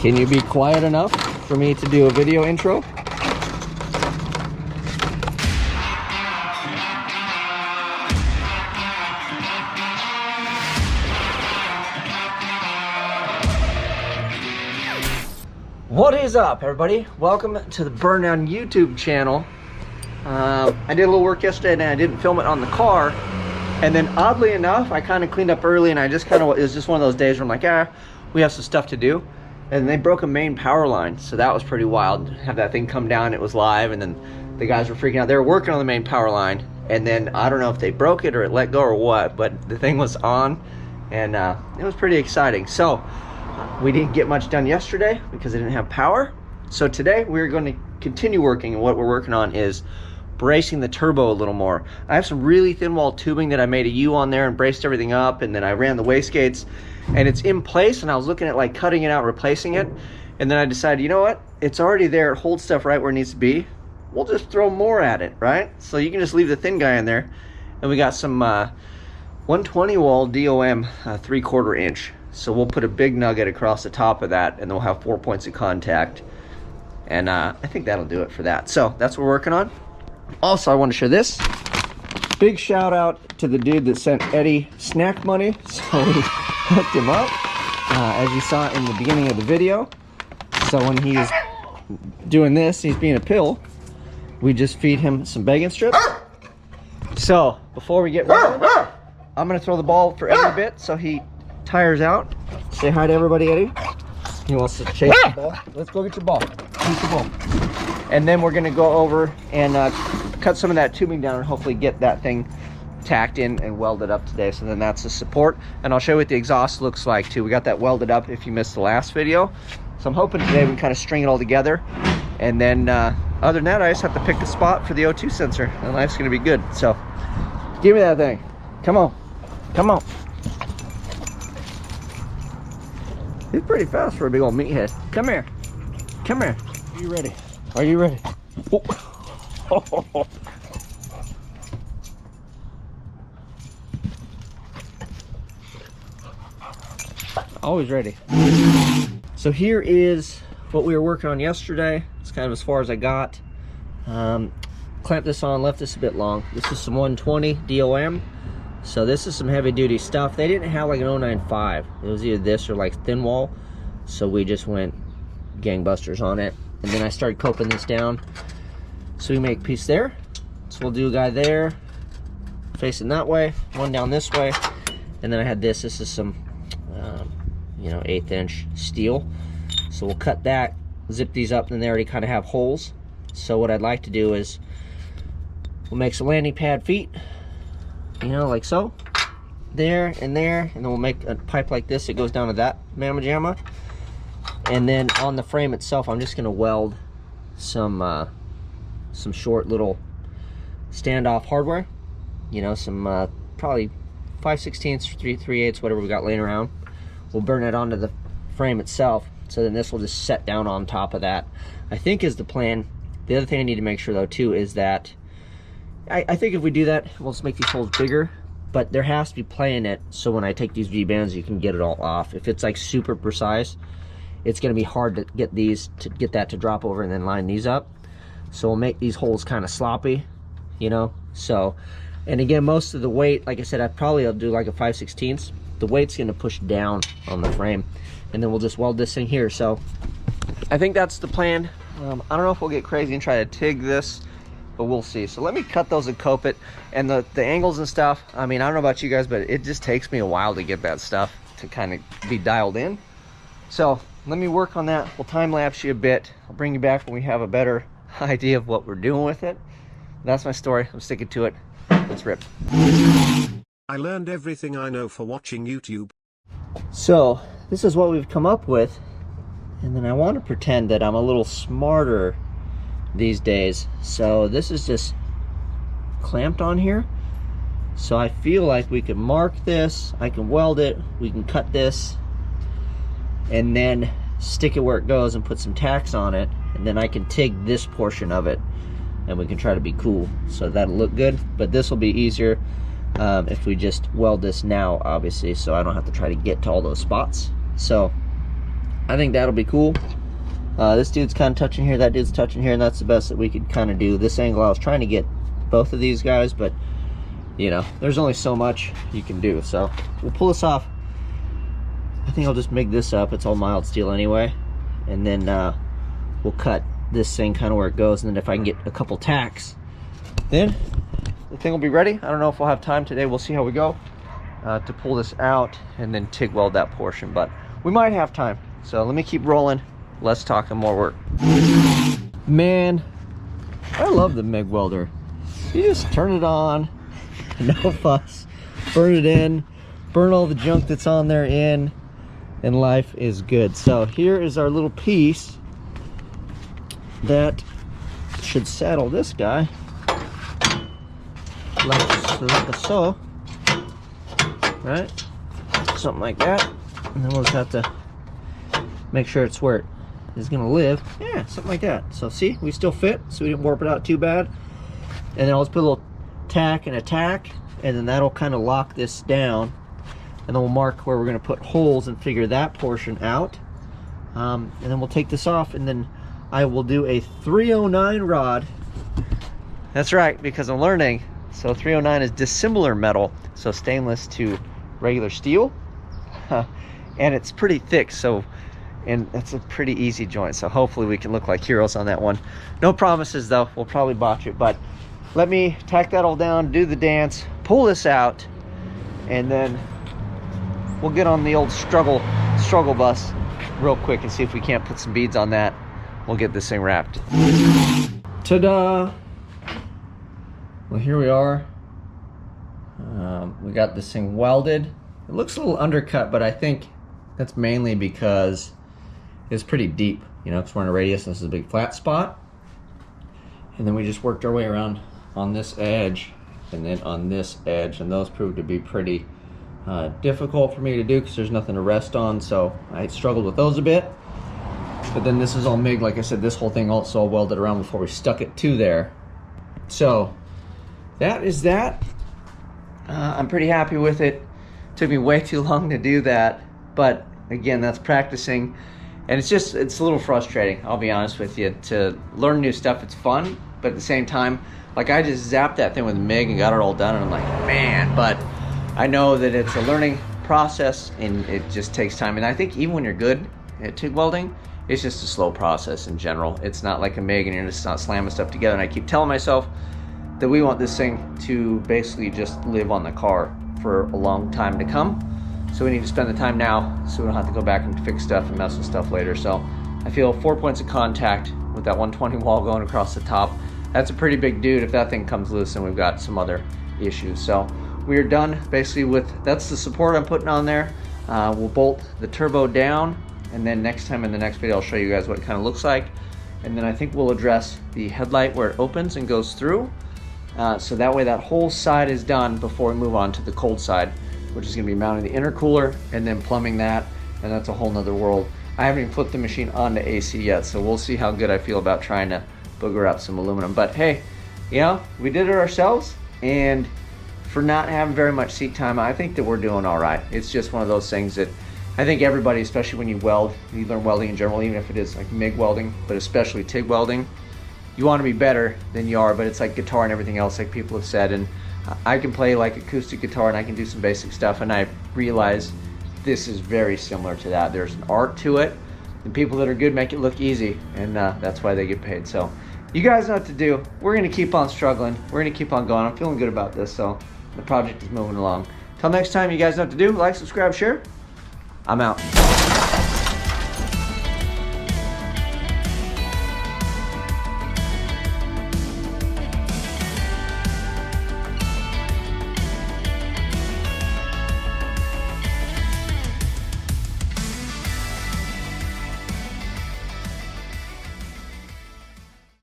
Can you be quiet enough for me to do a video intro? What is up, everybody? Welcome to the Burndown YouTube channel. I did a little work yesterday and I didn't film it on the car. And then oddly enough, I kind of cleaned up early and I just kind of, it was just one of those days where I'm like, we have some stuff to do. And they broke a main power line. So that was pretty wild. Have that thing come down, it was live, and then the guys were freaking out. They were working on the main power line. And then I don't know if they broke it or it let go or what, but the thing was on and it was pretty exciting. So we didn't get much done yesterday because I didn't have power. So today we're going to continue working, and what we're working on is bracing the turbo a little more. I have some really thin wall tubing that I made a U on there and braced everything up, and then I ran the wastegates and it's in place, and I was looking at like cutting it out, replacing it, and then I decided, you know what, it's already there, it holds stuff right where it needs to be, we'll just throw more at it, right? So you can just leave the thin guy in there, and we got some 120 wall DOM 3/4 inch. So we'll put a big nugget across the top of that, and then we'll have 4 points of contact. And I think that'll do it for that. So that's what we're working on. Also, I want to share this. Big shout out to the dude that sent Eddie snack money. So we hooked him up, as you saw in the beginning of the video. So when he's doing this, he's being a pill, we just feed him some bacon strips. So before we get rolling, I'm going to throw the ball for Eddie a bit so he tires out. Say hi to everybody, Eddie. He wants to chase the ball. Let's go get your ball. Chase the ball. And then we're gonna go over and cut some of that tubing down and hopefully get that thing tacked in and welded up today. So then that's the support. And I'll show you what the exhaust looks like too. We got that welded up if you missed the last video. So I'm hoping today we can kind of string it all together. And then other than that, I just have to pick the spot for the O2 sensor. And life's gonna be good. So give me that thing. Come on. Come on. He's pretty fast for a big old meathead. Come here. Come here. Are you ready? Are you ready? Oh. Always ready. So here is what we were working on yesterday. It's kind of as far as I got. Clamped this on, left this a bit long. This is some 120 DOM. So this is some heavy duty stuff. They didn't have like an 095. It was either this or like thin wall. So we just went gangbusters on it. And then I started coping this down. So we make a piece there. So we'll do a guy there, facing that way, one down this way. And then I had this. This is some, 1/8 inch steel. So we'll cut that, zip these up, and they already kind of have holes. So what I'd like to do is we'll make some landing pad feet. Like so, there, and then we'll make a pipe like this. It goes down to that mamma jamma, and then on the frame itself, I'm just going to weld some short little standoff hardware. Some probably 5/16, 3/8, whatever we got laying around. We'll burn it onto the frame itself, so then this will just set down on top of that, I think is the plan. The other thing I need to make sure though too is that I think if we do that, we'll just make these holes bigger, but there has to be play in it, so when I take these V-bands, you can get it all off. If it's like super precise, it's gonna be hard to get that to drop over and then line these up. So we'll make these holes kind of sloppy, So, and again, most of the weight, like I said, I'll do like a 5/16. The weight's gonna push down on the frame, and then we'll just weld this thing here. So I think that's the plan. I don't know if we'll get crazy and try to TIG this, but we'll see. So let me cut those and cope it, and the angles and stuff. I mean, I don't know about you guys, but it just takes me a while to get that stuff to kind of be dialed in. So let me work on that. We'll time lapse you a bit. I'll bring you back when we have a better idea of what we're doing with it. That's my story. I'm sticking to it. Let's rip. I learned everything I know for watching YouTube. So this is what we've come up with, and then I want to pretend that I'm a little smarter these days. So this is just clamped on here. So I feel like we can mark this, I can weld it, we can cut this, and then stick it where it goes and put some tacks on it, and then I can TIG this portion of it, and we can try to be cool. So that'll look good, but this will be easier if we just weld this now, obviously, so I don't have to try to get to all those spots. So I think that'll be cool. This dude's kind of touching here, that dude's touching here, and that's the best that we could kind of do. This angle, I was trying to get both of these guys, but you know, there's only so much you can do. So we'll pull this off. I think I'll just make this up. It's all mild steel anyway. And then we'll cut this thing kind of where it goes. And then if I can get a couple tacks, then the thing will be ready. I don't know if we'll have time today. We'll see how we go to pull this out and then TIG weld that portion. But we might have time. So let me keep rolling. Less talk and more work. Man, I love the MIG welder. You just turn it on. No fuss, burn it in, burn all the junk that's on there in, and life is good. So here is our little piece that should saddle this guy like so, right? Something like that, and then we'll just have to make sure it's where it is gonna live. Yeah, something like that. So see, we still fit, so we didn't warp it out too bad. And then I'll just put a little tack and a tack, and then that'll kind of lock this down, and then we'll mark where we're going to put holes and figure that portion out, and then we'll take this off, and then I will do a 309 rod. That's right, because I'm learning. So 309 is dissimilar metal, so stainless to regular steel, and it's pretty thick, so, and it's a pretty easy joint, so hopefully we can look like heroes on that one. No promises though, we'll probably botch it, but let me tack that all down, do the dance, pull this out, and then we'll get on the old struggle bus real quick and see if we can't put some beads on that. We'll get this thing wrapped. Ta-da! Well, here we are. We got this thing welded. It looks a little undercut, but I think that's mainly because it's pretty deep, you know, because we're in a radius and this is a big flat spot. And then we just worked our way around on this edge and then on this edge, and those proved to be pretty difficult for me to do because there's nothing to rest on, so I struggled with those a bit. But then this is all MIG, like I said, this whole thing also welded around before we stuck it to there. So that is that. I'm pretty happy with it. Took me way too long to do that, but again, that's practicing, and it's a little frustrating, I'll be honest with you. To learn new stuff, it's fun, but at the same time, like, I just zapped that thing with MIG and got it all done, and I'm like, man, but I know that it's a learning process and it just takes time. And I think even when you're good at TIG welding, it's just a slow process in general. It's not like a MIG and you're just not slamming stuff together. And I keep telling myself that we want this thing to basically just live on the car for a long time to come. So we need to spend the time now so we don't have to go back and fix stuff and mess with stuff later. So I feel 4 points of contact with that 120 wall going across the top. That's a pretty big dude if that thing comes loose, and we've got some other issues. So we are done basically with, that's the support I'm putting on there. We'll bolt the turbo down, and then next time in the next video I'll show you guys what it kind of looks like. And then I think we'll address the headlight where it opens and goes through. So that way that whole side is done before we move on to the cold side, which is going to be mounting the intercooler and then plumbing that, and that's a whole nother world. I haven't even flipped the machine onto AC yet, so we'll see how good I feel about trying to booger up some aluminum. But hey, you know, we did it ourselves, and for not having very much seat time, I think that we're doing all right. It's just one of those things that I think everybody, especially when you weld, you learn welding in general, even if it is like MIG welding, but especially TIG welding, you want to be better than you are. But it's like guitar and everything else, like people have said, and I can play like acoustic guitar and I can do some basic stuff, and I realize this is very similar to that. There's an art to it, and people that are good make it look easy, and that's why they get paid. So you guys know what to do. We're going to keep on struggling. We're going to keep on going. I'm feeling good about this, so the project is moving along. Till next time, you guys know what to do. Like, subscribe, share. I'm out.